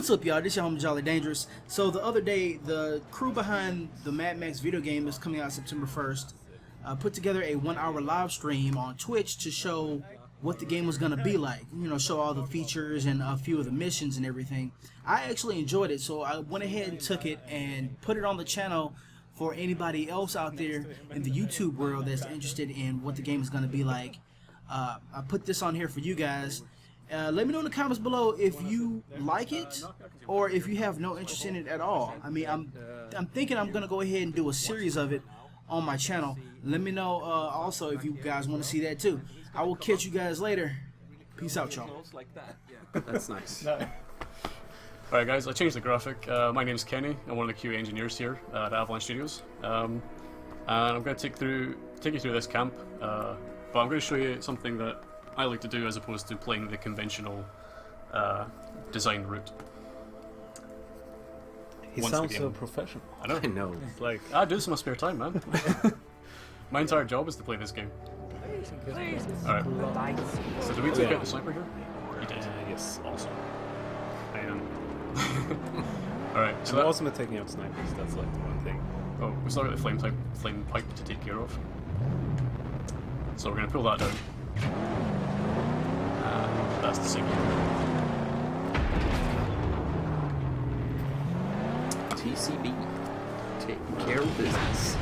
What's up, y'all? This your homie Jolly Dangerous. So the other day, the crew behind the Mad Max video game is coming out September 1st. Put together a 1-hour live stream on Twitch to show what the game was going to be like. You know, show all the features and a few of the missions and everything. I actually enjoyed it, so I went ahead and took it and put it on the channel for anybody else out there in the YouTube world that's interested in what the game is going to be like. I put this on here for you guys. Let me know in the comments below if you like it or if you have no interest in it at all. I mean, I'm thinking I'm gonna go ahead and do a series of it on my channel. Let me know also if you guys want to see that too. I will catch you guys later. Peace out, y'all. That's nice. Alright guys, I changed the graphic. My name's Kenny. I'm one of the QA engineers here at Avalanche Studios. And I'm going to take you through this camp, but I'm going to show you something that I like to do as opposed to playing the conventional design route. He sounds so professional. I know. I know. Like, I do this in my spare time, man. My entire job is to play this game. Alright. So do we take out the sniper here? You did. Yes. Awesome. I am. Alright, so I'm awesome at taking out snipers, that's like the one thing. Oh, we still got the flame pipe to take care of. So we're going to pull that down. That's the signal. TCB. Take care of business.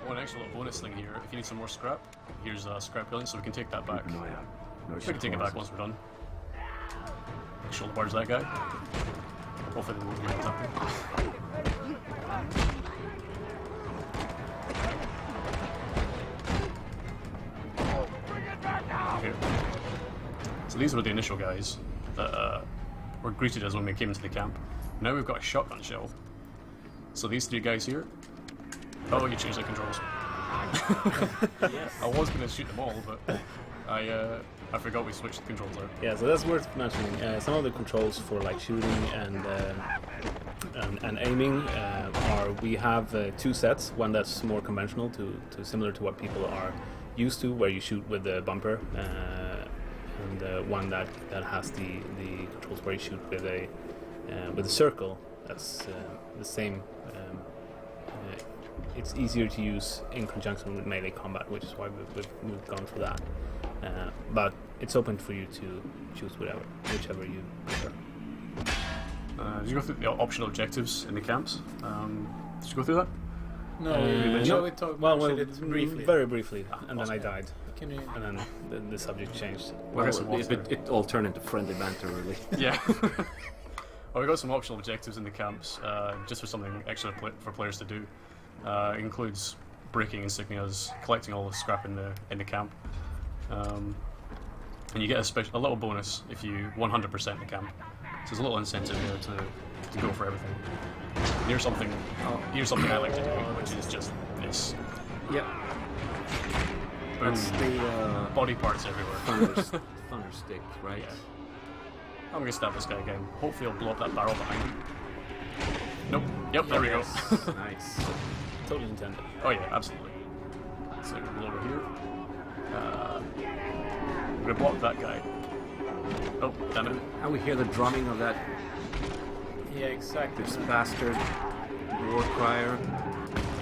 One extra little bonus thing here. If you need some more scrap, here's scrap billion, so we can take that back. We can take it back once we're done. Shoulder bars that guy. Hopefully they won't be attacking. Okay. So these were the initial guys that were greeted us when we came into the camp. Now we've got a shotgun shell. So these three guys here. Oh, you changed the controls. Yes. I was going to shoot them all, but I forgot we switched the controls out. Yeah, so that's worth mentioning. Some of the controls for like shooting and aiming are, we have two sets. One that's more conventional, to similar to what people are used to, where you shoot with the bumper, and one that has the controls where you shoot with a circle. That's the same. It's easier to use in conjunction with melee combat, which is why we've gone for that. But it's open for you to choose whichever you prefer. Did you go through the optional objectives in the camps? Did you go through that? No, we talked about it briefly. Very briefly, and awesome. then I died. Can you... And then the subject changed. Well, It all turned into friendly banter, really. Yeah. Well, we got some optional objectives in the camps, just for something extra for players to do. It includes breaking insignias, collecting all the scrap in the camp, and you get a little bonus if you 100% the camp. So there's a little incentive here to go for everything. And here's something I like to do, which is just this. Yeah. Boom. That's the Body parts everywhere. thunder stick, right? Yeah. I'm gonna stab this guy again. Hopefully he'll blow up that barrel behind him. Nope. Yep, there we go. Nice. Totally intended. Oh yeah, absolutely. So we'll over here. I'm gonna block that guy. Oh, damn it. And we hear the drumming of that Yeah, exactly. this bastard war crier.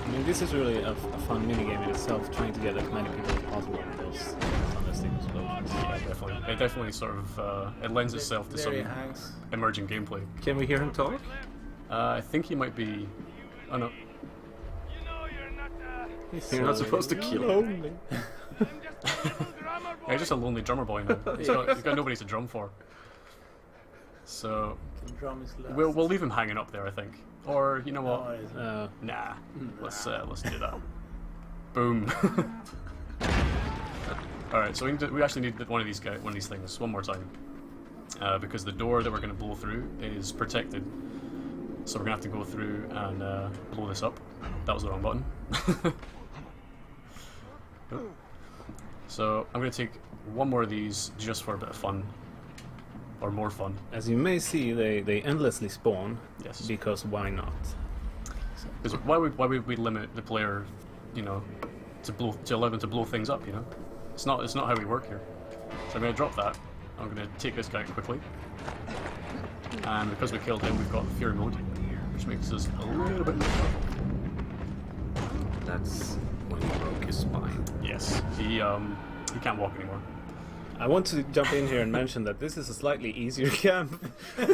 I mean, this is really a fun minigame in itself, trying to get as many people as possible in those fantastic explosions. Yeah, definitely. It definitely sort of it lends itself to some There he hangs. emerging gameplay. Can we hear him talk? I think he might be. Oh no. You're not supposed to kill him. Yeah, he's just a lonely drummer boy now. He's got nobody to drum for. So The drum is last. we'll leave him hanging up there, I think. Or you know what? Oh, is it? Nah. Let's do that. Boom. All right. So we actually need one of these things one more time, because the door that we're going to blow through is protected. So we're going to have to go through and blow this up. That was the wrong button. Nope. So I'm going to take one more of these just for a bit of fun. Or more fun. As you may see, they endlessly spawn. Yes. Because why not? Because why would we limit the player, you know, to allow them to blow things up? You know, it's not how we work here. So I'm going to drop that. I'm going to take this guy quickly. And because we killed him, we've got Fury mode, which makes us a little bit more powerful. That's when he broke his spine. Yes, he can't walk anymore. I want to jump in here and mention that this is a slightly easier camp than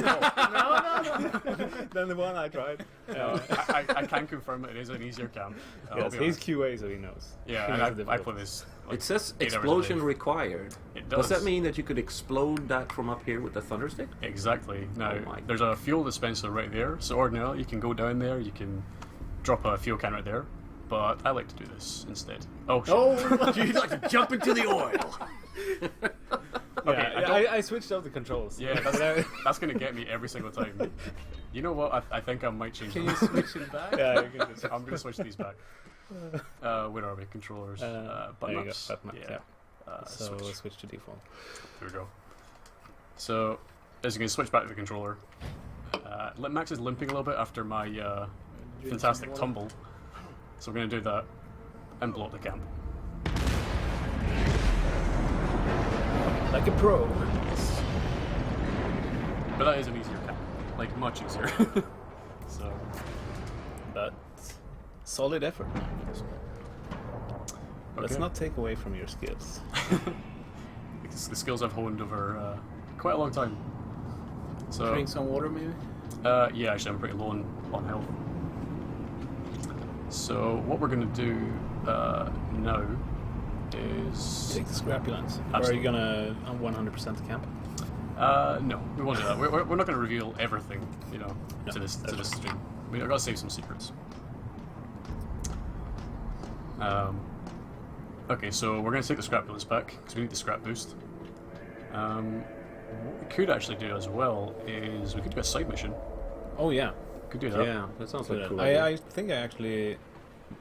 the one I tried. I can confirm it is an easier camp. Yes, he's QA, so he knows. Yeah, He knows the and I play difficulty. this. It says 8 hours a explosion day. required. It Does does. that mean that you could explode that from up here with the thunder stick? Exactly. Now, Oh my there's a fuel dispenser right there, so ordinarily you can go down there, you can drop a fuel can right there, but I like to do this instead. Oh, shit. Oh, You'd like to jump into the oil. Okay, Yeah, I switched out the controls. Yeah, that's going to get me every single time. You know what? I think I might change can them. you switch it back? Yeah, you can just, I'm going to switch these back. Where are we? Controllers. there Button you go, ups. button ups, yeah. So switch. switch to default. There we go. So, as you can switch back to the controller. Max is limping a little bit after my fantastic tumble. So we're going to do that and blow up the camp. Like a pro. But that is an easier camp. Like, much easier. So, But solid effort. Let's okay. not take away from your skills. It's the skills I've honed over quite a long time. So, Drink some water, maybe. yeah, actually, I'm pretty low on health. So, what we're going to do now is. Take the scrappy lines. Or are Absolutely. you gonna 100% camp? No, we won't do that. We're not going to reveal everything, you know, No, to this that's stream. I've got to save some secrets. Okay, so we're going to take the scrap bullets back because we need the scrap boost. What we could actually do as well is we could do a side mission. Oh yeah. Could do that. Yeah, that sounds like a cool. I think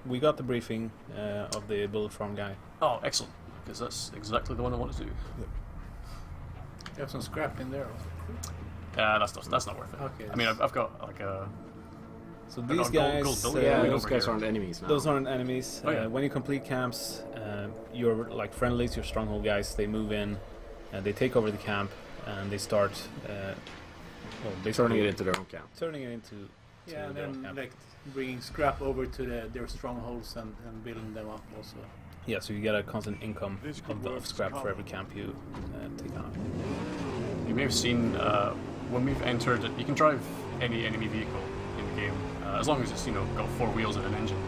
we got the briefing of the bullet farm guy. Oh, excellent! Because that's exactly the one I want to do. You have some scrap in there. That's not worth it. Okay. I mean, I've got like a. So got these gold guys, building. Yeah, Way those over guys here. aren't enemies now. those aren't enemies. Oh, yeah. When you complete camps, your like friendlies, your stronghold guys, they move in, and they take over the camp, and they start. Basically turning it into their own camp. Turning it into. Yeah, and their own then camp. like bringing scrap over to their strongholds and building them up also. Yeah, so you get a constant income of scrap for every camp you take on. You may have seen when we've entered. You can drive any enemy vehicle in the game as long as it's got 4 wheels and an engine.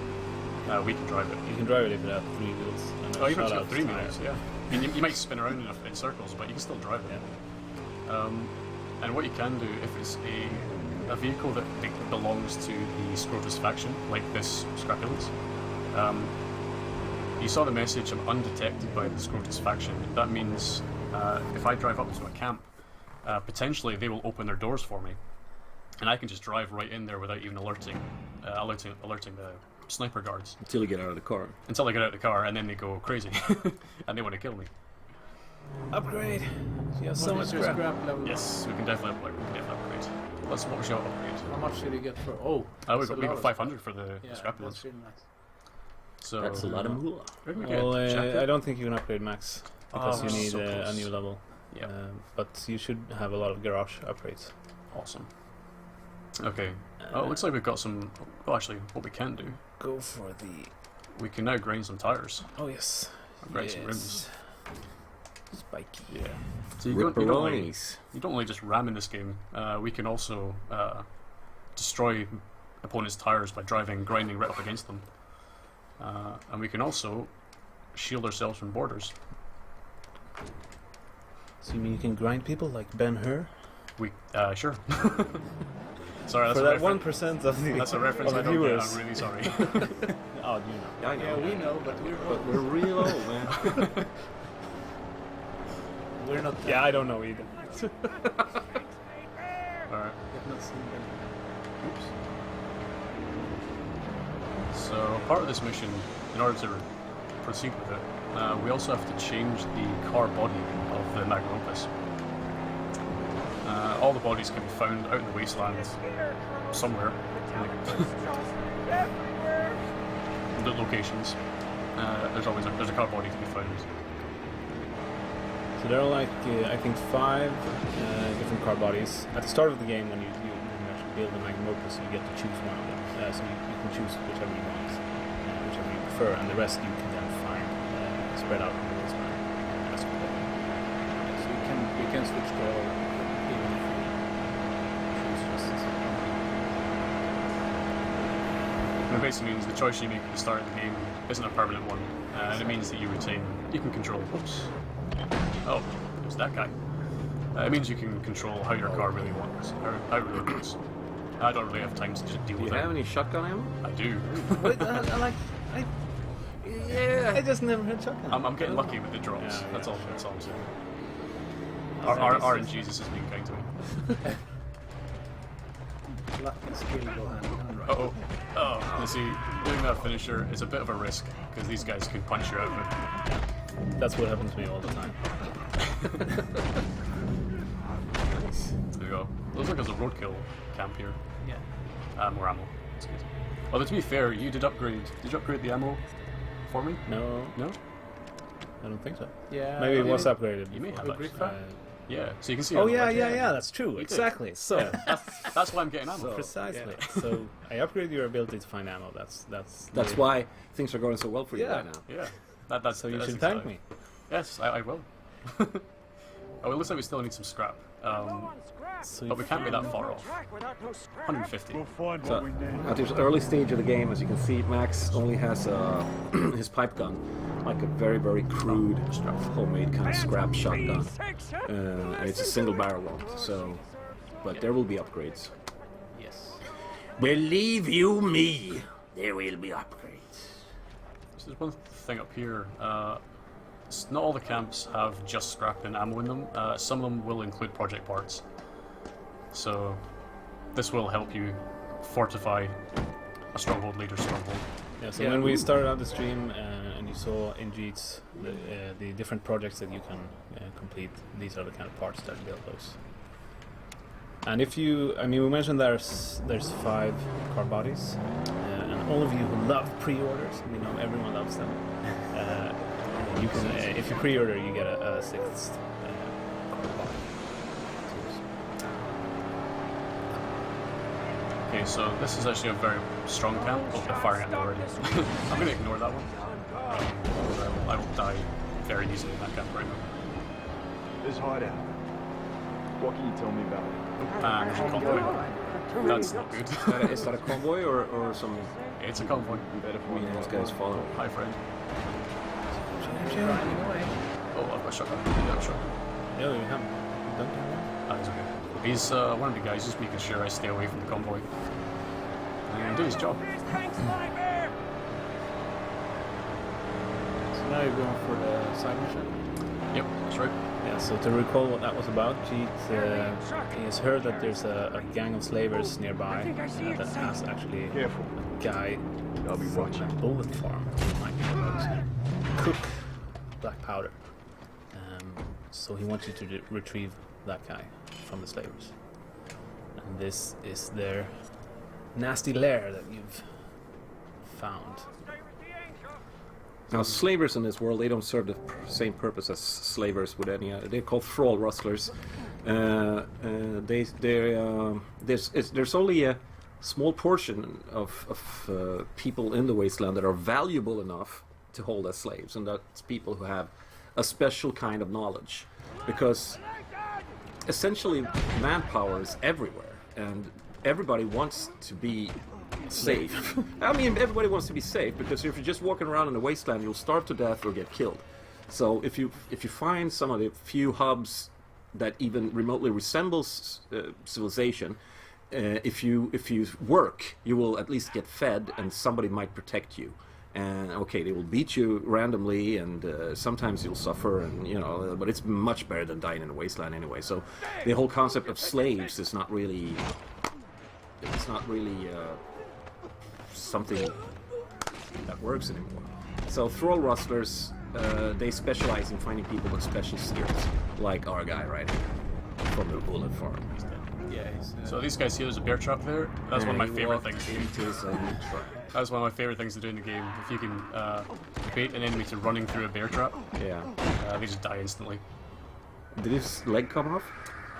We can drive it. You can drive it if it has 3 wheels. And Oh, even if it's shout got out 3 tire. wheels, yeah. I mean, you might spin around in circles, but you can still drive it. And what you can do if it's a vehicle that belongs to the Scrotus faction, like this Scrapulence, you saw the message, I'm undetected by the Scrotus faction. That means if I drive up to a camp, potentially they will open their doors for me, and I can just drive right in there without even alerting the sniper guards Until you get out of the car. until I get out of the car, and then they go crazy and they want to kill me. Upgrade. You have so What much is your scrap. scrap level? Yes, we can definitely upgrade. Let's what was your upgrade? How much did you get for? Oh, We that's a got lot of 500 for the Yeah, Scrapulence. that's really nice. So That's a lot of moolah. where do we get? Well, Jacket? I don't think you can upgrade max because Oh, you need so a close. new level. Yeah. But you should have a lot of garage upgrades. Awesome. Okay. Oh, it looks like we've got some. Well, actually, what we can do, Go for the. we can now grind some tires. Oh yes. Grind some rims. Spiky. Yeah. So you don't only Ripperonis. just ram in this game. We can also destroy opponents' tires by grinding right up against them. And we can also shield ourselves from borders. So you mean you can grind people like Ben-Hur? We sure. Sorry, that's For a that reference. 1% of the That's a reference of I the don't get. viewers. I'm really sorry. Oh, you know. Yeah, I Yeah, know. we know, but But we're real old, man. we're not. Yeah, I don't know either. Alright. We've not seen them. Oops. So part of this mission, in order to proceed with it, we also have to change the car body of the Magnum Opus. All the bodies can be found out in the wasteland somewhere, the locations. There's a car body to be found. So there are like I think 5 different car bodies. At the start of the game, when you actually build a Magnum Opus, you get to choose one of them. So you can choose whichever you want, whichever you prefer, and the rest you can then find spread out on the wasteland as you go. So you can switch to all even if you choose just It basically means the choice you make at the start of the game isn't a permanent one, and it means that you can control. Oops. Oh, there's that guy. It means you can control how your car really works, or how it really works. I don't really have time to deal Do with you it. have any shotgun ammo? I do. I just never had shotgun. I'm getting lucky with the drops. Yeah, That's yeah, all. sure. That's all I'm saying. Our RNG has been kind to me. luck and skill go hand in hand, right? Uh-oh. Oh, you see, doing that finisher is a bit of a risk, because these guys can punch you out of it. That's what happens to me all the time. There you go. Looks like there's a roadkill camp here. Yeah. More ammo. That's good. Although to be fair, you did upgrade. Did you upgrade the ammo for me? No, No? I don't think so. Yeah. Maybe it was upgraded. You may have before. actually. Yeah, so you can see. Oh ammo yeah, right yeah, there. yeah. That's true. did. Exactly. So That's why I'm getting ammo. precisely. So I upgrade your ability to find ammo. That's That's why things are going so well for you Yeah. right now. Yeah. That's So you that's should thank exciting. me. Yes, I will. Oh, it looks like we still need some scrap. So But we can't be that far off. 150. So, at this early stage of the game, as you can see, Max only has his pipe gun, like a very, very crude, homemade kind of scrap shotgun. And it's a single barrel one, so... But there will be upgrades. Yes. Believe you me, there will be upgrades. So there's one thing up here. Not all the camps have just scrap and ammo in them. Some of them will include project parts. So this will help you fortify a stronghold, later stronghold. Yeah. So Yeah. when we started out the stream and you saw in Jeets the different projects that you can complete, these are the kind of parts that build those. And if you, I mean, we mentioned there's 5 car bodies, and all of you who love pre-orders, we know everyone loves them. You can, if you pre-order, you get a 6th car body. Okay, so this is actually a very strong camp. Oh, they're firing at me already. I'm going to ignore that one. I will die very easily in that camp right now. This hideout. What can you tell me about it? And there's a convoy. That's not good. Is that a convoy or some... It's a convoy. Better for I me mean, to these guys follow? Hi, friend. Oh, I've got a shotgun. You got a shotgun. No, you haven't. You don't have one? Ah, he's okay. He's one of the guys just making sure I stay away from the convoy. And do his job. So now you're going for the side mission? Yep, that's right. Yeah, so to recall what that was about, Jeet, he has heard that there's a gang of slavers nearby that has actually Careful. a guy I'll be from watching. a bullet farm who might be able to cook black powder. So he wants you to retrieve that guy from the slavers. And this is their nasty lair that you've found. Now, slavers in this world, they don't serve the same purpose as slavers would any other. They're called thrall rustlers. There's only a small portion of people in the wasteland that are valuable enough to hold as slaves, and that's people who have a special kind of knowledge. Because essentially, manpower is everywhere, and everybody wants to be safe. I mean, everybody wants to be safe, because if you're just walking around in the wasteland, you'll starve to death or get killed. So if you find some of the few hubs that even remotely resembles civilization, if you work, you will at least get fed, and somebody might protect you. And okay, they will beat you randomly, and sometimes you'll suffer, and but it's much better than dying in a wasteland anyway. So the whole concept of slaves is not really something that works anymore. So thrall rustlers, they specialize in finding people with special skills, like our guy right here from the bullet farm. Yeah, he's, So these guys here, there's a bear trap there. That's one of my He favorite walked things to do. into his own trap. That's one of my favorite things to do in the game. If you can bait an enemy to running through a bear trap, Yeah. they just die instantly. Did his leg come off?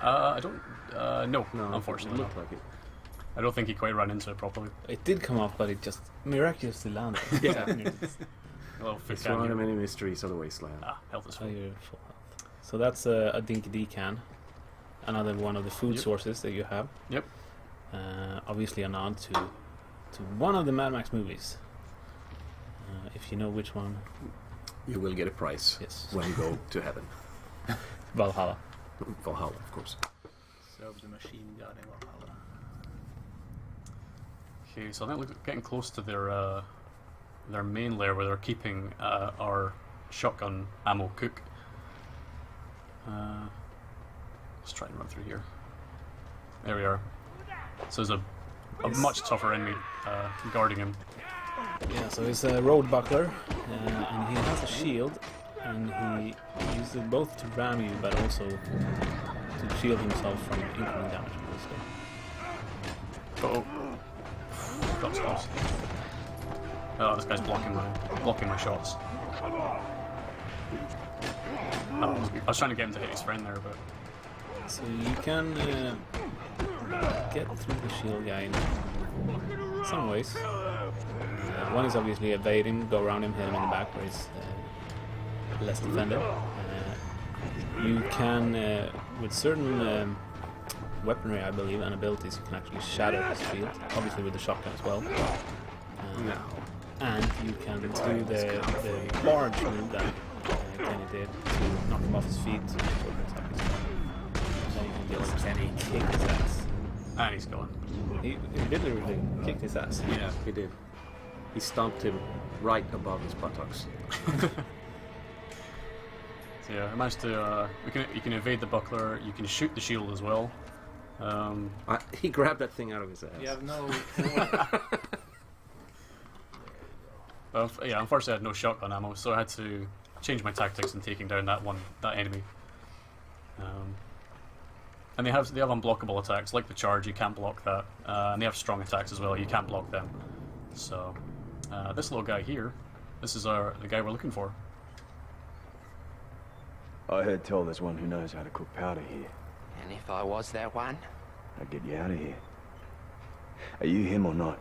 I don't. No, No, unfortunately, it not. looked like it. I don't think he quite ran into it properly. It did come off, but it just miraculously landed. Yeah. A little foot It's one of the can. many mysteries of the wasteland. Health is So full. you're full health. So that's a Dinky D can. Another one of the food Yep. sources that you have. Yep. Obviously a nod to one of the Mad Max movies. If you know which one. You will get a prize Yes. when you go to heaven. Valhalla. Valhalla, of course. So the machine gun in Valhalla. Okay, so I think we're getting close to their main lair where they're keeping our shotgun ammo cook. Let's try and run through here. There we are. So there's a much tougher enemy guarding him. Yeah, so he's a road buckler, and he has a shield, and he uses it both to ram you, but also to shield himself from incoming damage. Oh, that was close. Oh, this guy's blocking my shots. I was trying to get him to hit his friend there, but So you can get through the shield guy in some ways. One is obviously evade him, go around him, hit him in the back where he's less defended. You can, with certain weaponry, I believe, and abilities, you can actually shatter his shield, obviously with the shotgun as well. And you can do the barge move that Kenny did to knock him off his feet. And then you can just Kenny kick his ass. and he's gone. He literally kicked his ass. Yeah, he did. He stomped him right above his buttocks. So yeah, I managed to. You can evade the buckler. You can shoot the shield as well. He grabbed that thing out of his ass. You have no. Yeah, unfortunately I had no shotgun ammo, so I had to change my tactics in taking down that enemy. And they have unblockable attacks, like the charge. You can't block that, and they have strong attacks as well. You can't block them. So this little guy here, this is the guy we're looking for. I heard tell there's one who knows how to cook powder here. And if I was that one? I'd get you out of here. Are you him or not?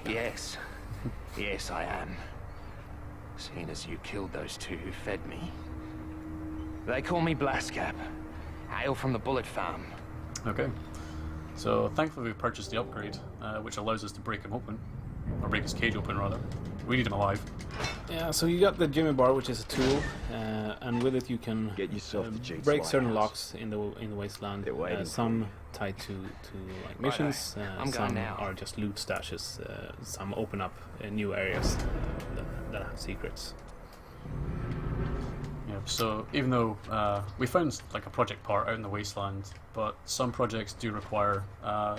Yes. Yes, I am. Seeing as you killed those two who fed me. They call me Blaskap. Hail from the Bullet Farm. Okay. So thankfully we purchased the upgrade, which allows us to break him open, or break his cage open rather. We need him alive. Yeah, so you got the Jimmy bar, which is a tool, and with it you can Get yourself to Jake's break certain lighthouse. locks in the wasteland. They're waiting for Some tied to like missions, I'm going some now. are just loot stashes. Some open up new areas that have secrets. Yeah. So even though we found like a project part out in the wasteland, but some projects do require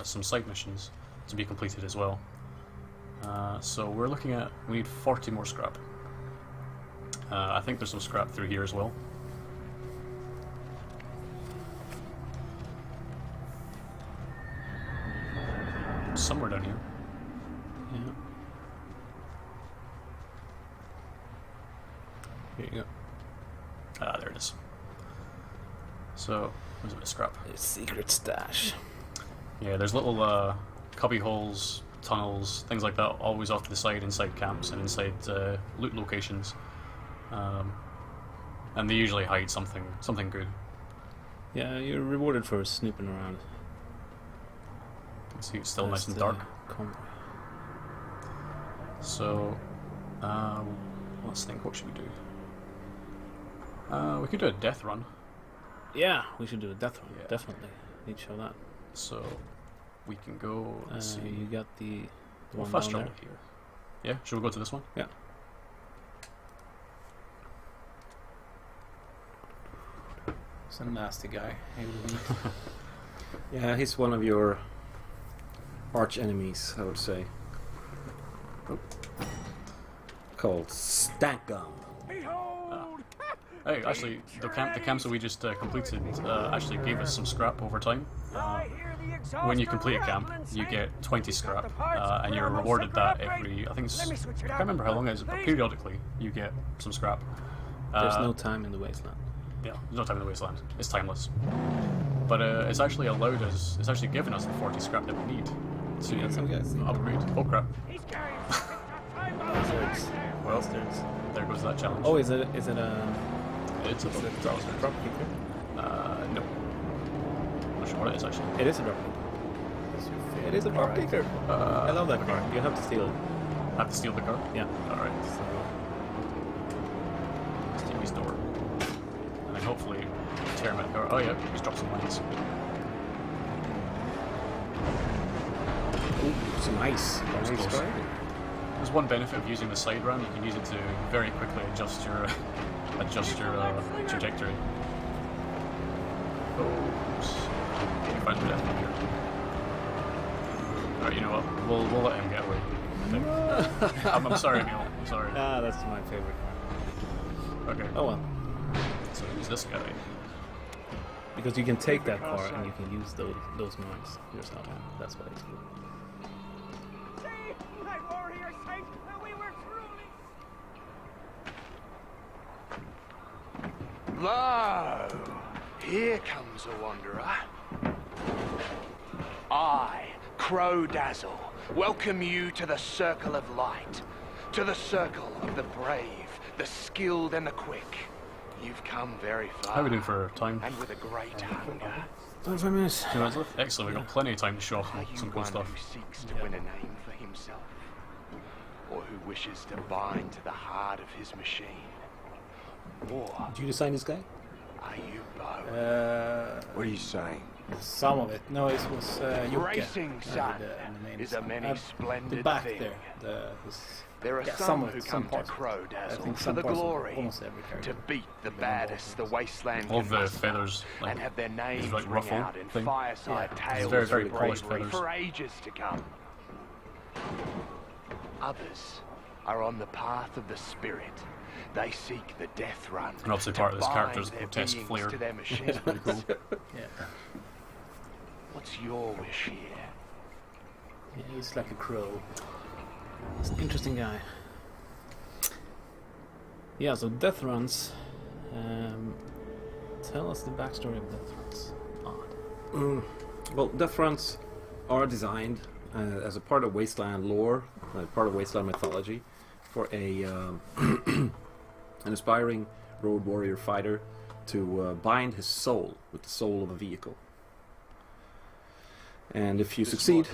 some side missions to be completed as well. So we're looking at, we need 40 more scrap. I think there's some scrap through here as well. Somewhere down here. Yeah. Here you go. Ah, there it is. So, there's a bit of scrap. A secret stash. Yeah, there's little cubby holes, tunnels, things like that, always off to the side inside camps and inside loot locations. And they usually hide something good. Yeah, you're rewarded for snooping around. You can see it's still That's nice and the dark. convoy. So, let's think, what should we do? We could do a death run. Yeah, we should do a death run. Yeah. Definitely. Need to show that. So, we can go, let's see. You got the We'll one fast down travel there. here. Yeah, should we go to this one? Yeah. He's a nasty guy. He will eat. Yeah, he's one of your arch enemies, I would say. Called Stankum. Hey, actually, the camps that we just completed actually gave us some scrap over time. When you complete a camp, you get 20 scrap, and you're rewarded that every, I can't remember how long it is, but periodically you get some scrap. There's no time in the wasteland. yeah, there's no time in the wasteland. It's timeless. But it's actually allowed us. It's actually given us the 40 scrap that we need to Yeah, some guys. upgrade. Oh crap! Bastards. Well, Bastards. there goes that challenge. Oh, is it a it's a drop kicker? no. I'm not sure what it is actually. It is a drop kicker. It is a drop kicker. I love that car. You have to steal it. I have to steal the car. Yeah. All right. So, Steal his door, and then hopefully tear him out. Oh yeah, he's dropped some lines. Ooh, some ice. was Nice close. driving. There's one benefit of using the side ram. You can use it to very quickly adjust your trajectory. Oops. You find the death here. Alright, you know what? We'll let him get away. I think. I'm sorry, Emil. I'm sorry. that's my favorite car. Okay. Oh well. So who's this guy? Because you can take that car and you can use those mines yourself. That's why it's cool. My warrior saint, we were truly... Lo! Here comes a wanderer. I, Crow Dazzle, welcome you to the Circle of Light. To the Circle of the brave, the skilled and the quick. You've come very far. How are we doing for time? And with a great hunger. 5 minutes. 2 minutes left? Excellent, we've got plenty of time to show off Are you some cool one stuff. who seeks to win a name for himself? Or who wishes to bind to the heart of his machine? Or Did you design this guy? are you both? What are you saying? Some of it. No, it was Jukka. Racing, son, the main is a design. many splendid the back thing. there. There are yeah, some some who of- some come to parts of it. Crow I Dazzle think for some the parts of glory, almost every character. to beat the baddest the wasteland All can the muster, feathers, like, and have their names like ring ruffle out in thing. fireside Yeah. tales very, very of polished bravery feathers. for ages to come. Others are on the path of the spirit. They seek the death run. And obviously to part of this bind character is their grotesque beings flair. to their machines. Pretty cool. Yeah. What's your wish here? Yeah, he's like a crow. He's an interesting guy. Yeah, so death runs. Tell us the backstory of death runs. Odd. Well, death runs are designed as a part of wasteland lore, part of wasteland mythology, for a an aspiring road warrior fighter to bind his soul with the soul of a vehicle. And if you succeed,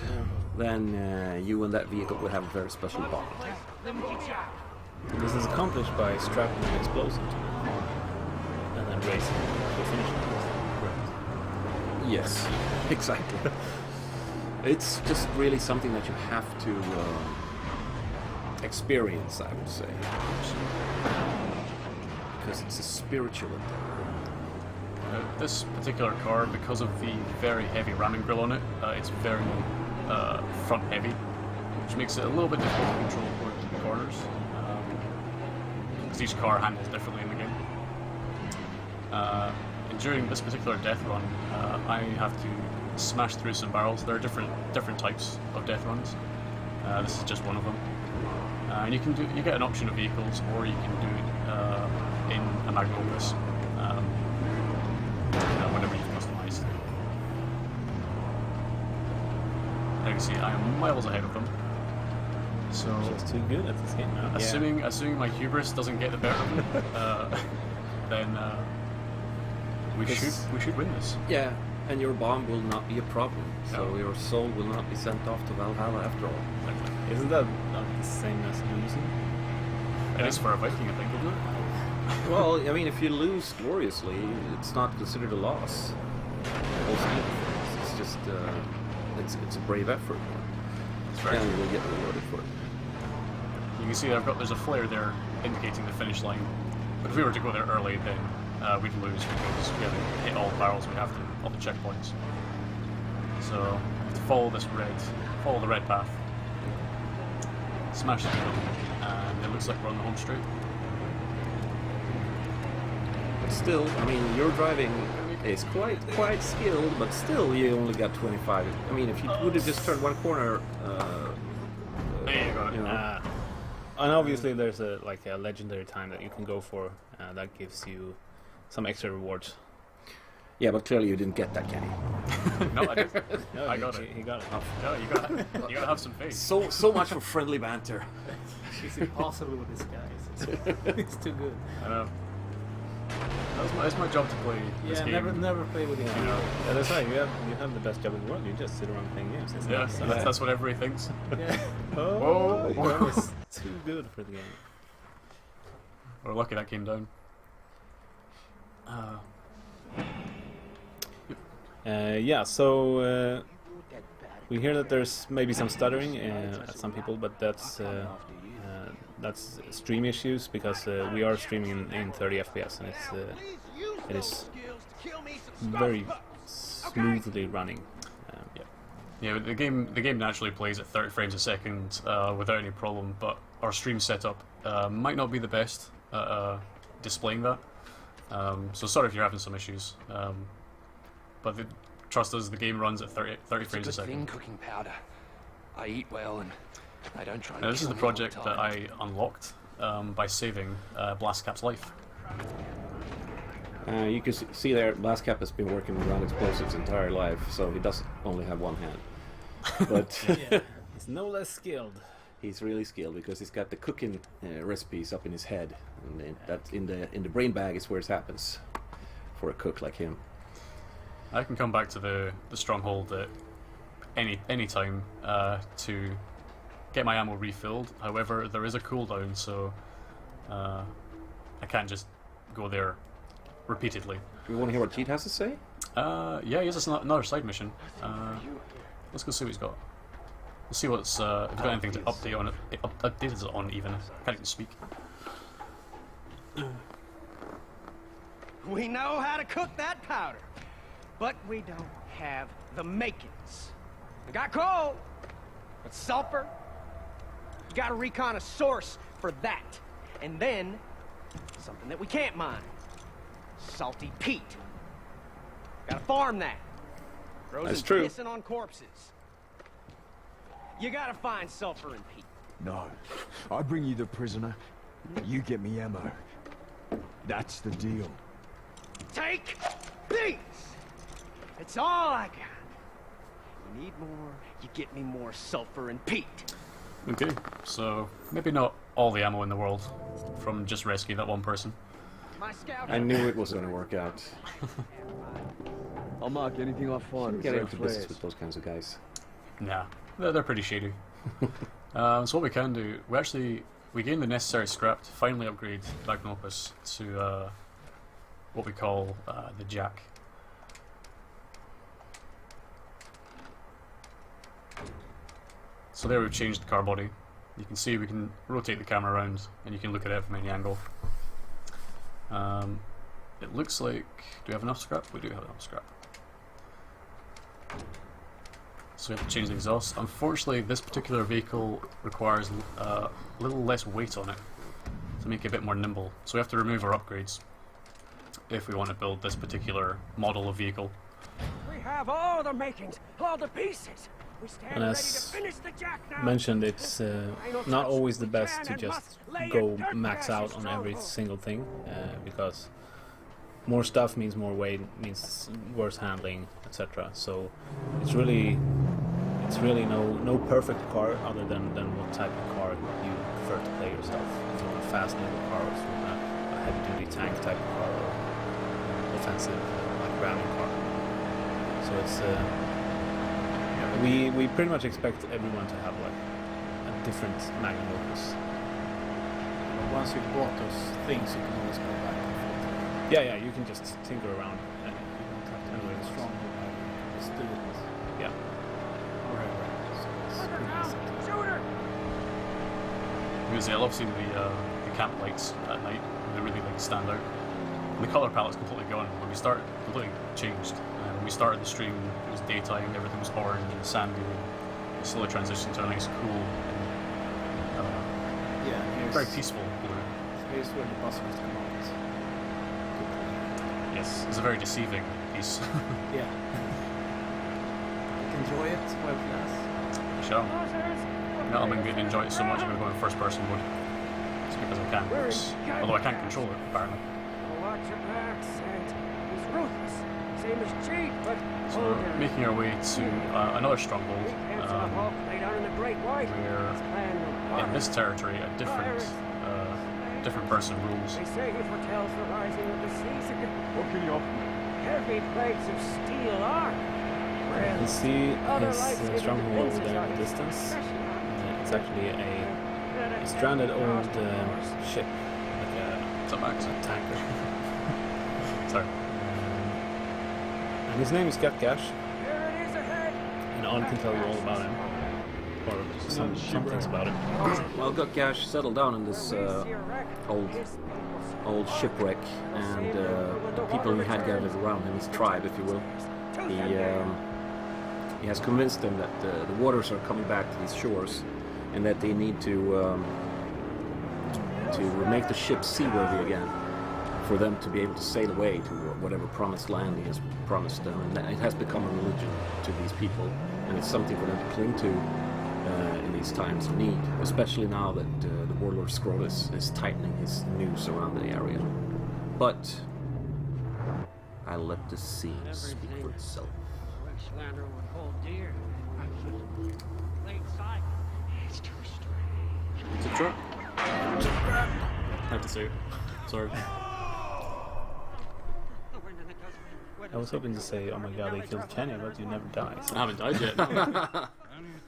then you and that vehicle will have a very special bond. This is accomplished by strapping an explosive to it and then racing to the finish line. Yes, exactly. It's just really something that you have to experience, I would say, because it's a spiritual endeavor. This particular car, because of the very heavy ramming grill on it, it's very front heavy, which makes it a little bit difficult to control going through the corners. Because each car handles differently in the game. And during this particular death run, I have to smash through some barrels. There are different types of death runs. This is just one of them. And you get an option of vehicles, or you can do it in a magnum opus. Whenever you've customized. Now you can see I am miles ahead of them. So Just too good at this game now. assuming my hubris doesn't get the better of me, then we should win this. Yeah, and your bomb will not be a problem, so No. your soul will not be sent off to Valhalla after all. Isn't that not the same as losing? It is for a Viking, I think, isn't it? Well, I mean, if you lose gloriously, it's not considered a loss. It's just it's a brave effort, It's very and you will get rewarded for it. You can see there's a flare there indicating the finish line. But if we were to go there early, then we'd lose because we haven't hit all the barrels we have to, all the checkpoints. So to follow the red path, smash the middle, and it looks like we're on the home straight. But still, I mean, your driving is quite skilled, but still, you only got 25. I mean, if you would have just turned one corner, There you go. you know, And obviously there's a legendary time that you can go for that gives you some extra rewards. Yeah, but clearly you didn't get that, Kenny. No, I did. No, I got it. He got it. Yeah, you gotta have some faith. So much for friendly banter. It's impossible with this guy. It's too good. I know. It's my job to play this Yeah, game. never play with him. You know. Yeah, that's right. You have the best job in the world. You just sit around playing games. It's Yeah, nice. that's what everybody thinks. Yeah. Oh, Whoa. that was too good for the game. We're lucky that came down. Yeah, so we hear that there's maybe some stuttering at some people, but that's stream issues because we are streaming in 30 FPS and it is very smoothly running. Yeah, but the game naturally plays at 30 frames a second without any problem, but our stream setup might not be the best at displaying that. So sorry if you're having some issues. But trust us, the game runs at 30 frames a It's a good thing second. cooking powder. I eat well and I don't try and Now, this is kill the me all project the that time. I unlocked by saving Blastcap's life. You can see there, Blastcap has been working around explosives his entire life, so he doesn't only have one hand. But He's no less skilled. he's really skilled because he's got the cooking recipes up in his head, and that in the brain bag is where it happens for a cook like him. I can come back to the Stronghold at any time to get my ammo refilled. However, there is a cooldown, so I can't just go there repeatedly. Do you want to hear what Jeet has to say? Yeah, he has another side mission. Let's go see what he's got. Let's see what's if he's got anything to update on it. Updated it on even. I can't even speak. We know how to cook that powder, but we don't have the makings. We got coal, but sulfur, you gotta recon a source for that. And then, something that we can't mine. Salty peat. Gotta farm that. Frozen That's true. pissing on corpses. You gotta find sulfur and peat. No. I bring you the prisoner. You get me ammo. That's the deal. Take these! It's all I got. You need more, you get me more sulfur and peat. Okay, so maybe not all the ammo in the world from just rescue that one person. My scout. I knew it was going to work out. I'll mark anything I find. Get into business with those kinds of guys. Nah, they're pretty shady. So what we can do, we gain the necessary scrap to finally upgrade Magnum Opus to what we call the Jack. So there we've changed the car body. You can see we can rotate the camera around and you can look at it from any angle. It looks like... do we have enough scrap? We do have enough scrap. So we have to change the exhaust. Unfortunately, this particular vehicle requires a little less weight on it to make it a bit more nimble. So we have to remove our upgrades if we want to build this particular model of vehicle. We have all the makings, all the pieces. We stand And ready to as finish the Jack now. mentioned, it's not always the best to just go max out on every single thing because more stuff means more weight, means worse handling, etc. So it's really no perfect car other than what type of car you prefer to play yourself. If you want a fast nimble car, or if you want a heavy duty tank type of car, or offensive like ramming car. So it's we pretty much expect everyone to have like a different magnum opus. But once you've bought those things, you can always go back and forth. Yeah, you can just tinker around. And you don't have to Anyway, anyway, the Stronghold, just do it yeah. wherever. So it's pretty easy. Shooter! Because I love seeing the camp lights at night. They really like stand out. And the color palette's completely gone. When we started, completely changed. When we started the stream, it was daytime. Everything was orange and sandy. And it slowly transitioned to a nice, cool, Yeah, very peaceful blue. Here's where the buzzers come out. Yes, it's a very deceiving piece. Yeah. Enjoy it while it lasts. Shall. No, I'm going to enjoy it so much I'm going to go in first person mode. Just because I can. Although I can't control it, apparently. Oh, I got your back, Saint. He's ruthless. Same as Chief, but So we're making our way to another stronghold. Where In this territory, a different person rules. They say he foretells the rising of the seas again. What can you offer me? Heavy plates of steel armor. You can see his stronghold over there in the distance. It's actually a stranded old ship, What's up, Max? a tanker. Sorry. And his name is Gash, Here it is ahead. and Arn can tell you all about him, or some things about him. Well, Gash settled down in this old shipwreck, and the people he had gathered around him, his tribe, if you will, he has convinced them that the waters are coming back to these shores, and that they need to make the ship seaworthy again, for them to be able to sail away to whatever promised land he has promised them. And it has become a religion to these people, and it's something for them to cling to in these times of need, especially now that the warlord Scrotus is tightening his noose around the area. But I'll let the sea speak for itself. Westlander would hold dear. Late side. It's too strange. It's a trap. Had to say it. Sorry. I was hoping to say, oh my god, they killed Kenny, but you never die. So. I haven't died yet. Plenty of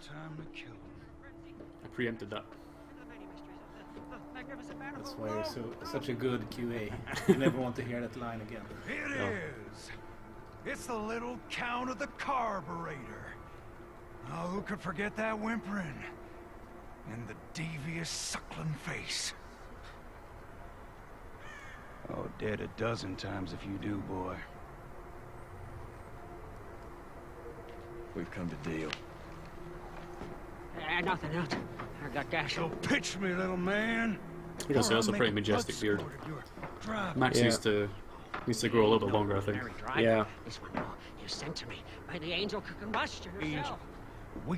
time to kill him. I preempted that. That's why you're such a good QA. You never want to hear that line again. It No. is. It's the little count of the carburetor. Oh, who could forget that whimpering? And the devious suckling face. Oh, dead a dozen times if you do, boy. We've come to deal. Nothing else. I got Gash. So pitch me, little man. I gotta say, that's a pretty majestic beard. Max needs to grow a little bit longer, I think. Yeah. This one you sent to me by the angel combustion herself.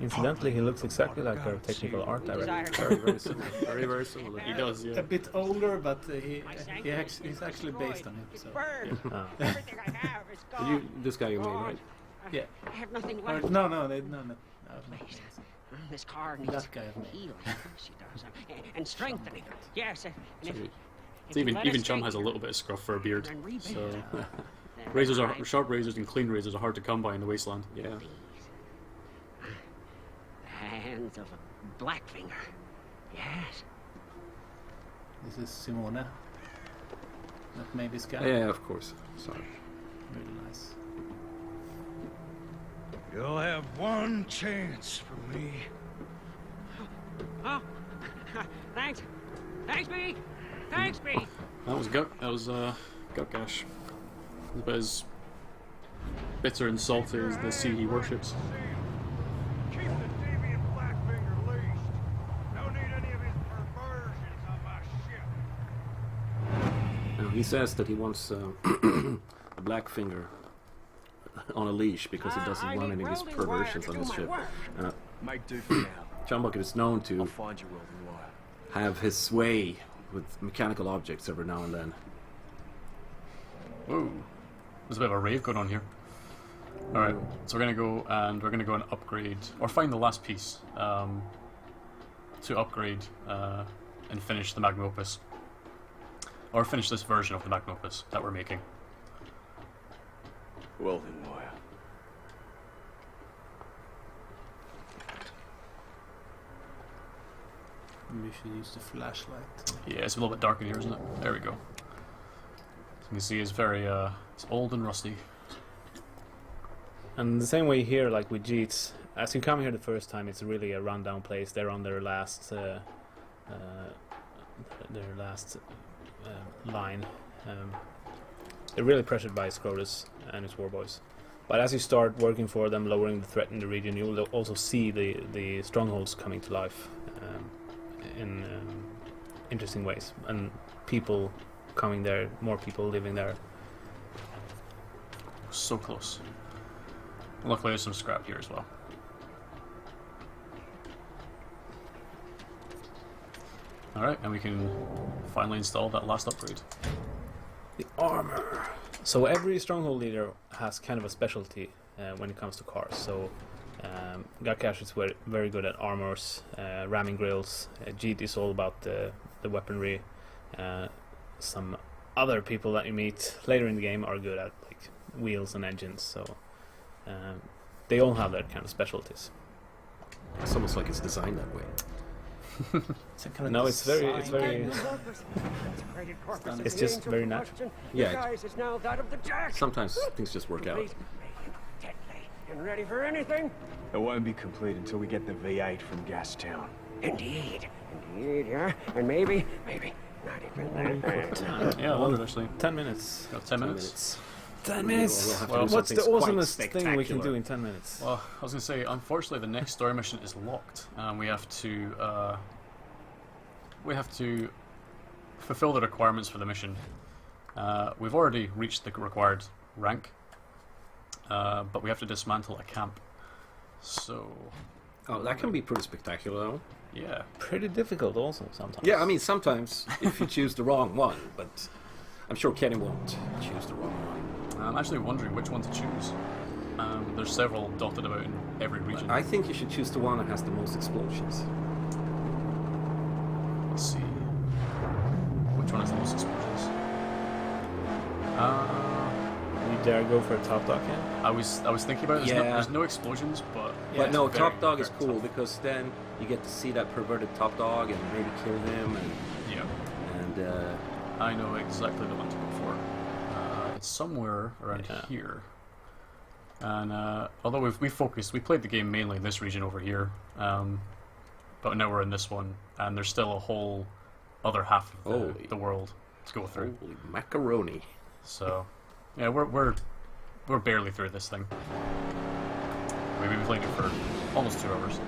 Incidentally, he looks exactly like our technical art director. Very similar. Very similar. He does, yeah. A bit older, but he's actually based on him. So. Everything I have is gone. This guy you made, right? Yeah. I have nothing Or, left. no. Please. This car needs That guy I've met. healing. She does. And strengthening. Yes. And if It's you even let us Chum take has a little bit of scruff for a beard. and rebuild, So then sharp razors and clean razors are hard to come by in the wasteland. Yeah. the hands of a Blackfinger. Yes. This is Simone. Not maybe Sky. Yeah, of course. Sorry. Really nice. You'll have one chance for me. Oh, thanks. Thanks, me. Thanks, me. That was Gut Gash. He's about as bitter and salty as the sea he worships. Keep the deviant Blackfinger leashed. Don't need any of his perversions on my ship. Now, he says that he wants a Blackfinger on a leash because he doesn't want any of his perversions on his ship. Might do for now. Chumbucket is known I'll to find you welding wire. have his way with mechanical objects every now and then. Whoa. There's a bit of a rave going on here. Alright, so we're gonna go and upgrade, or find the last piece to upgrade and finish the magnum opus. Or finish this version of the magnum opus that we're making. Welding wire. We should use the flashlight. Yeah, it's a little bit dark in here, isn't it? There we go. So you can see it's very it's old and rusty. And the same way here, like with Jeets, as you come here the first time, it's really a rundown place. They're on their last line. They're really pressured by Scrotus and his warboys. But as you start working for them, lowering the threat in the region, you will also see the strongholds coming to life in interesting ways, and people coming there, more people living there. So close. Luckily there's some scrap here as well. Alright, and we can finally install that last upgrade. The armor. So every Stronghold leader has kind of a specialty when it comes to cars. So Gakash is very good at armors, ramming grills. Jeet is all about the weaponry. Some other people that you meet later in the game are good at like wheels and engines. So they all have their kind of specialties. It's almost like it's designed that way. No, it's very, it's just very natural. Yeah. It's now that of the Jack. Sometimes things just work out. Deadly. And ready for anything? It won't be complete until we get the V8 from Gastown. Indeed, yeah. And maybe not even that. Yeah, I wondered actually. 10 minutes. Got 10 minutes. 10 minutes. We'll have to Well, do What's the something quite awesomest thing we can do spectacular. in 10 minutes? Well, I was going to say, unfortunately, the next story mission is locked. We have to fulfill the requirements for the mission. We've already reached the required rank, but we have to dismantle a camp. So, Oh, that can be pretty spectacular, though. yeah. Pretty difficult also sometimes. Yeah, I mean, sometimes if you choose the wrong one, but I'm sure Kenny won't choose the wrong one. I'm actually wondering which one to choose. There's several dotted about in every region. I think you should choose the one that has the most explosions. Let's see. Which one has the most explosions? You dare go for a top dock here? I was thinking about it. There's no explosions, but But no, it's Top Dog very is cool tough. because then you get to see that perverted Top Dog and maybe kill him Yeah, and I know exactly the one to go for. It's somewhere around Yeah. here. And although we played the game mainly in this region over here, but now we're in this one, and there's still a whole other half of the world to go through. holy macaroni. So, yeah, we're barely through this thing. We've been playing it for almost 2 hours.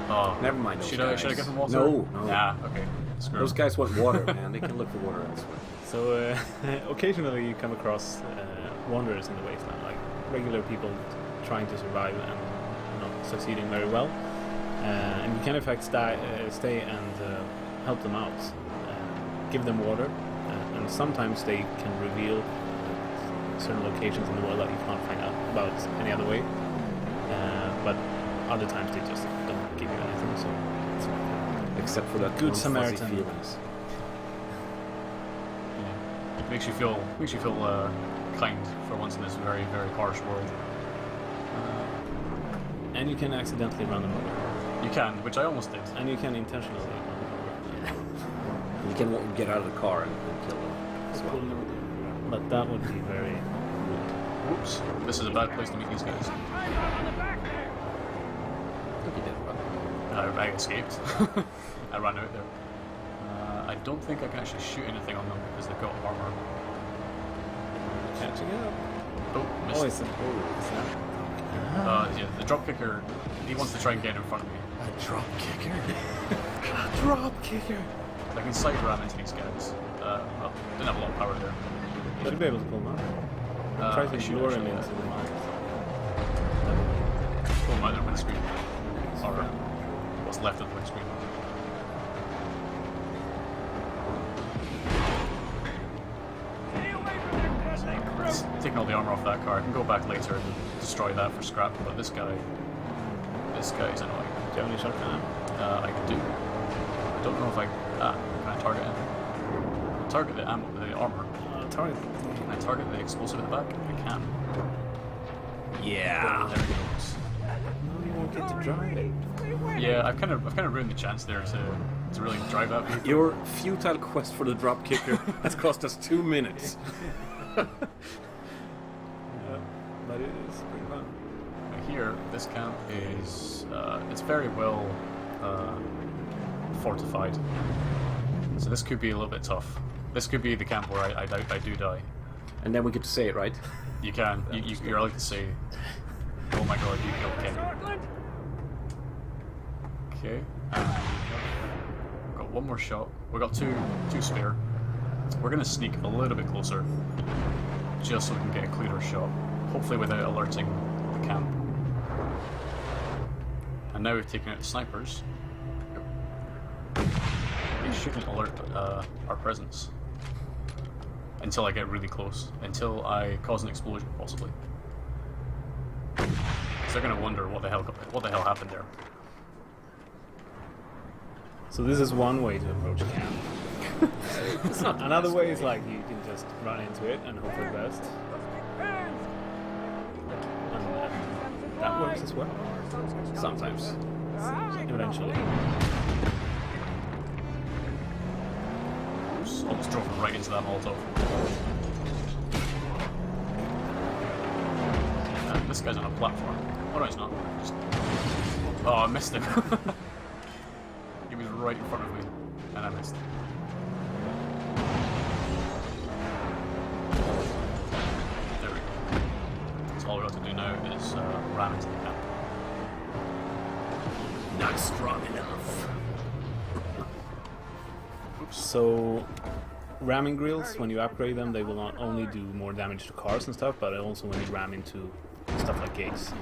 Oh, Never mind those should guys. I give them water? No. Nah, okay. Screw Those 'em. guys want water, man. They can look for water elsewhere. So occasionally you come across wanderers in the wasteland, like regular people trying to survive and not succeeding very well. And you can in fact stay and help them out, give them water, and sometimes they can reveal certain locations in the world that you can't find out about any other way. But other times they just don't give you anything. So it's like Except for that Good warm, fuzzy Samaritan. feelings. Yeah. It makes you feel kind for once in this very, very harsh world. and you can accidentally run them over, You can, which I almost did. and you can intentionally run them over. You can get out of the car and kill them as well. But that would be very rude. Whoops. This is a bad place to meet these guys. I think you did well. I escaped. I ran out there. I don't think I can actually shoot anything on them because they've got armor. Catching up. Oh, missed. Oh, it's a Yeah, the drop kicker, he wants to try and get in front of me. A drop kicker? drop kicker. I can side ram into these guys. Well, didn't have a lot of power there. You should be able to pull him out. Try I to should lure him actually, into the mines. pull them out of their windscreen. Or what's left of the windscreen. Taking all the armor off that car. I can go back later and destroy that for scrap, but this guy is annoying. Do you have any shotgun? I do. I don't know if I... can I target him? Target the ammo, the armor. Target. Can I target the explosive at the back? I can. Yeah. There it goes. No, you won't get to drive. Yeah, I've kind of ruined the chance there to really drive that vehicle. Your futile quest for the drop kicker has cost us 2 minutes. But it is pretty fun. Here, this camp is it's very well fortified. So this could be a little bit tough. This could be the camp where I do die. And then we get to say it, right? You can. You're allowed to say, "Oh my God, you killed Kenny." Okay. We've got one more shot. We've got two spare. We're gonna sneak a little bit closer, just so we can get a clearer shot. Hopefully without alerting the camp. And now we've taken out the snipers. They shouldn't alert our presence until I get really close, until I cause an explosion, possibly. So they're gonna wonder what the hell happened there. So this is one way to approach a camp. Another way is like you can just run into it and hope for the best. And that works as well. Sometimes. Eventually. Oops, almost drove him right into that Molotov. This guy's on a platform. Oh no, he's not. Oh, I missed him. He was right in front of me, and I missed. There we go. So all we got to do now is ram into the camp. Not strong enough. So ramming grills, when you upgrade them, they will not only do more damage to cars and stuff, but also when you ram into stuff like gates,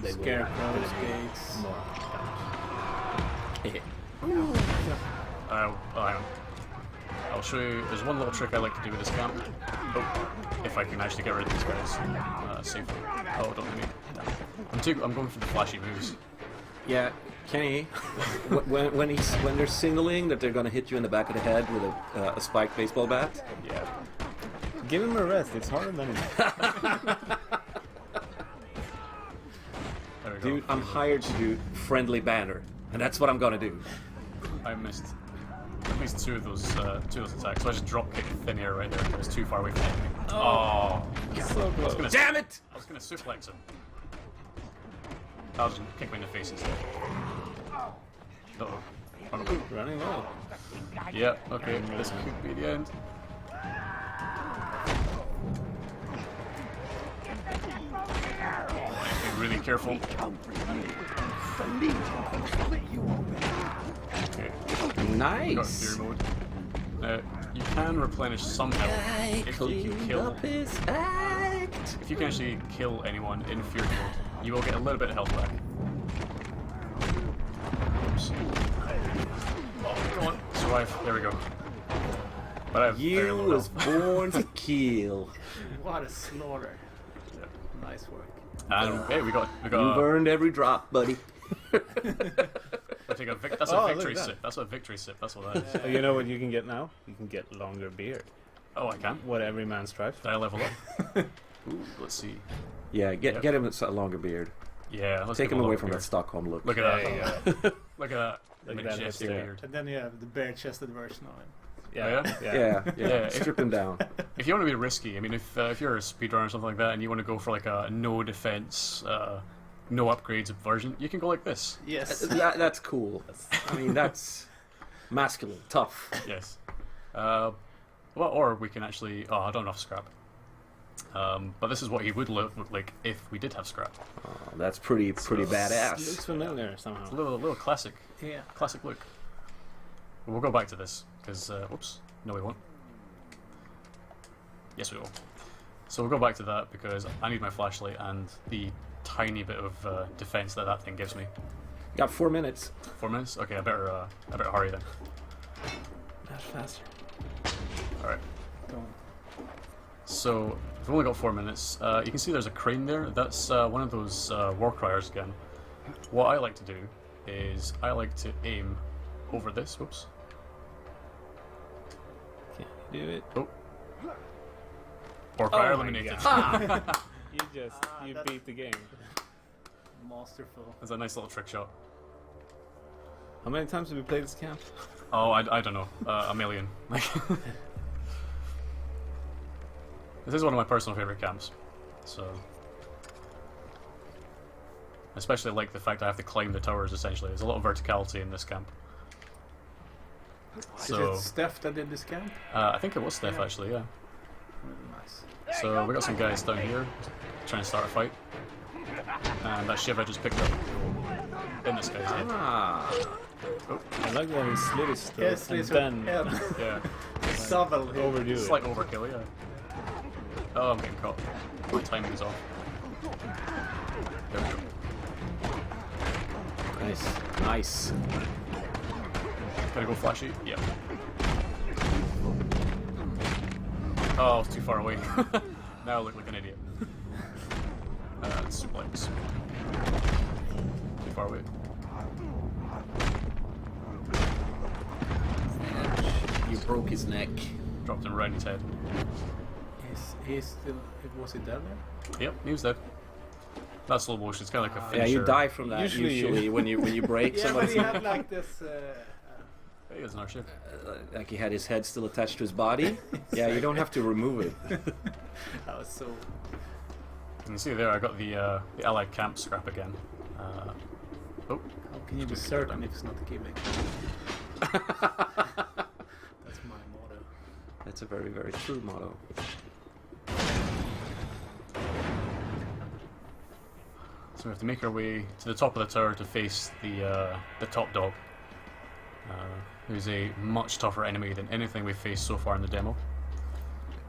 they Scarecrows, will gates. more damage. I'll show you. There's one little trick I like to do with this camp. Oh, if I can actually get rid of these guys safely. Oh, don't hit me. I'm going for the flashy moves. Yeah, Kenny, when they're signaling that they're gonna hit you in the back of the head with a spiked baseball bat. Yeah. Give him a rest. It's harder than it is. Dude, I'm hired to do friendly banner, and that's what I'm gonna do. I missed at least two of those attacks. So I just drop kicked thin air right there. It was too far away from the enemy. Oh, so close. Damn it! I was gonna suplex him. I'll just kick me in the face instead. Uh-oh. Running low. Yeah, okay, this could be the end. Be really careful. Okay. Got Nice. fear mode. Now, you can replenish some health if you can kill. If you can actually kill anyone in fear mode, you will get a little bit of health back. Oops. Oh, come on, survive. There we go. But I have very You low was health. born to kill. What a slaughter. Yeah. Nice work. And hey, we got. You've earned every drop, buddy. I think that's a victory sip. That's a victory sip. That's what that is. You know what you can get now? You can get longer beard. Oh, I can. What every man strives Did I level up? Ooh, let's see. Yeah, get him a longer beard. Yeah, let's Take give him a away look from here. that Stockholm look. Look at There that. you go. Look at that. Look at that Majestic hipster. beard. And then you have the bare-chested version of it. Yeah. Yeah. Strip him down. If you want to be risky, I mean, if you're a speedrunner or something like that, and you want to go for like a no defense, no upgrades version, you can go like this. Yes. That's cool. I mean, that's masculine, tough. Yes. Well, or we can actually. Oh, I don't have enough scrap. But this is what he would look like if we did have scrap. Oh, that's pretty badass. Looks familiar somehow. It's a little classic. Yeah. Classic look. We'll go back to this because whoops, no we won't. Yes we will. So we'll go back to that because I need my flashlight and the tiny bit of defense that thing gives me. Got 4 minutes. 4 minutes? Okay, I better hurry then. That's faster. All right. Go on. So we've only got 4 minutes. You can see there's a crane there. That's one of those war criers again. What I like to do is I like to aim over this. Whoops. Can you do it? Oh. War crier Oh my eliminated. You beat the game. Masterful. That's a nice little trick shot. How many times have we played this camp? Oh, I don't know. A million. Like. This is one of my personal favorite camps. So. Especially like the fact I have to climb the towers essentially. There's a lot of verticality in this camp. So, Is it Steph that did this camp? I think it was Steph actually, yeah. Nice. So we got some guys down here trying to start a fight. And that shiv I just picked up in this guy's head. Ah. Oh, I like that he slit his throat Yes, and it's then yeah. Shovel him. overdo it. Slight overkill, yeah. Oh, I'm getting caught. My timing's off. There we go. Gotta go flashy. Yep. Oh, I was too far away. Now I look like an idiot. Suplex. Too far away. You broke his neck. Dropped him right in his head. He's still. Was he dead there? Yep, he was dead. That's slow motion. It's kind of like a Yeah, finisher. you die from that usually when you break Yeah, but somebody's he had like this. Hey, he has another shift. like he had his head still attached to his body. Yeah, you don't have to remove it. That was so. You can see there, I got the Allied camp scrap again. Oh, How can you be certain if it's not a gimmick? That's my motto. That's a very, very true motto. So we have to make our way to the top of the tower to face the top dog, who's a much tougher enemy than anything we've faced so far in the demo.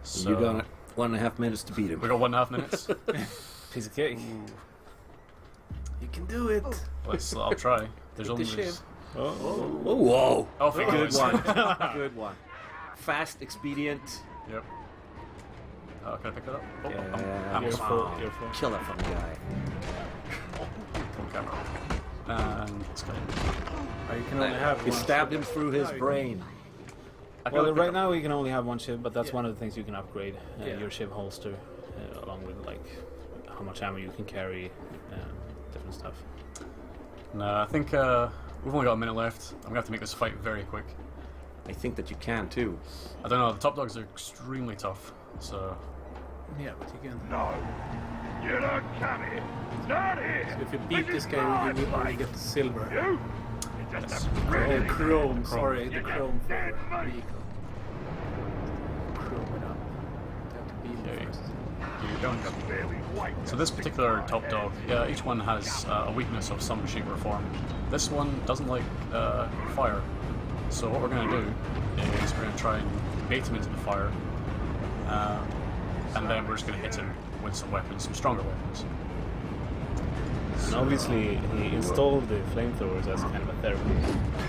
So You got 1.5 minutes to beat him. we got 1.5 minutes. Piece of cake. You can do it. I'll try. There's only shiv. Oh, whoa! Oh, Good one. Good one. Fast, expedient. Yep. Can I pick that up? Oh, Yeah, I'm You're fine. full. You're full. Kill that fucking guy. On camera. And let's go. You can only have You one. stabbed him through his brain. Well, right now you can only have one shiv, but that's one of the things you can upgrade. Yeah. Your shiv holster, along with like how much ammo you can carry, different stuff. No, I think we've only got a minute left. I'm gonna have to make this fight very quick. I think that you can too. I don't know. The top dogs are extremely tough. So Yeah, but you can. No, you're not coming. Not here. So if you beat this guy, you will only get the silver. You. You're just a Oh, pretty chrome. Sorry, the chrome for dead money. vehicle. Chrome it up. You have to beat him Okay. first. you don't. barely white. So this particular top dog, yeah, each one has a weakness of some shape or form. This one doesn't like fire. So what we're going to do is we're going to try and bait him into the fire, and then we're just going to hit him with some weapons, some stronger weapons. And obviously he installed the flamethrowers as kind of a therapy,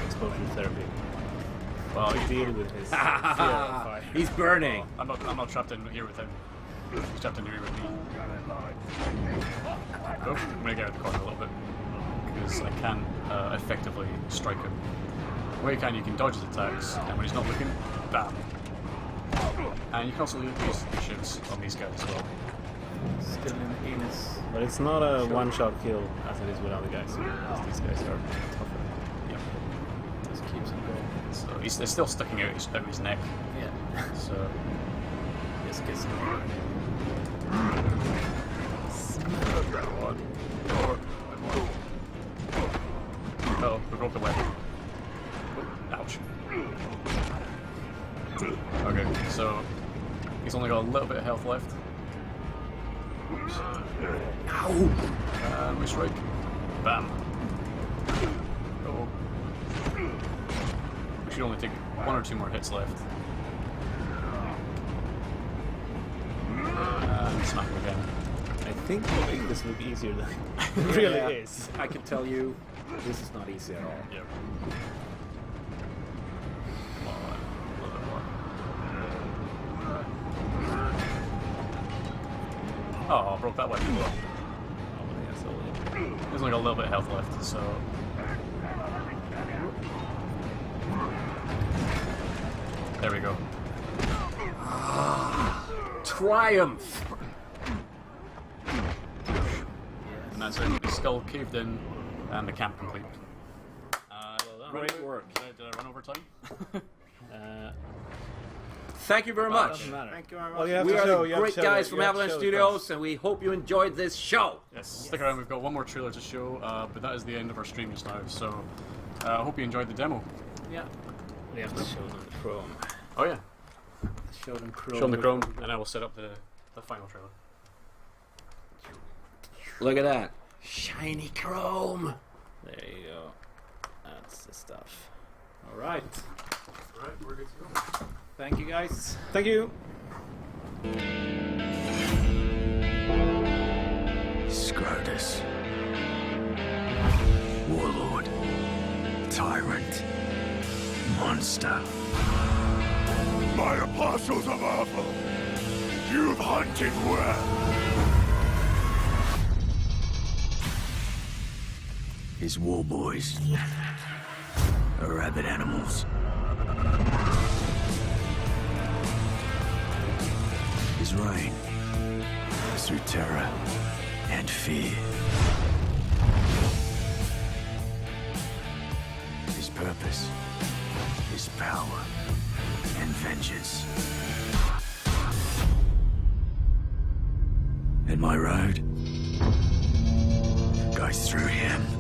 exposure therapy, Well, to deal with his fear of fire. He's burning. I'm not trapped in here with him. He's trapped in here with me. Oh, I'm going to get out of the corner a little bit because I can effectively strike him. Where you can dodge his attacks, and when he's not looking, bam. And you can also use the shivs on these guys as well. Still in his. But it's not a one-shot kill as it is with other guys, because these guys are tougher. Yep. Just keeps him going. So they're still sticking out his neck. Yeah. So Just gets him. oh, we broke the weapon. Ouch. Okay, so he's only got a little bit of health left. Oops. Ow! And we strike. Bam. Oh. We should only take 1 or 2 more hits left. And smack him again. I think you make this look easier than it really Yeah. is. I can tell you, this is not easy at all. Yep. Come on, a little bit more. Oh, I broke that weapon as well. There's only got a little bit of health left, so. There we go. Triumph! And that's it. The skull caved in, and the camp complete. Great work. Did I run over time? Thank you very much. Doesn't matter. Thank you very much. Well, you have We to are show, the you have to great show guys it. from You have to Avalanche show the Studios, and we hope you enjoyed this show. Yes. Stick around. We've got one more trailer to show, but that is the end of our stream just now. So I hope you enjoyed the demo. Yeah. We have to show them the chrome. Oh yeah. Show them chrome. Show them the chrome, and I will set up the final trailer. Look at that. Shiny chrome. There you go. That's the stuff. All right. Alright, we're good to go. Thank you, guys. Thank you. Scrotus. Warlord. Tyrant. monster. My apostles of Awful, you've hunted well. His war boys are rabid animals. His reign is through terror and fear. His purpose is power and vengeance. And my road goes through him.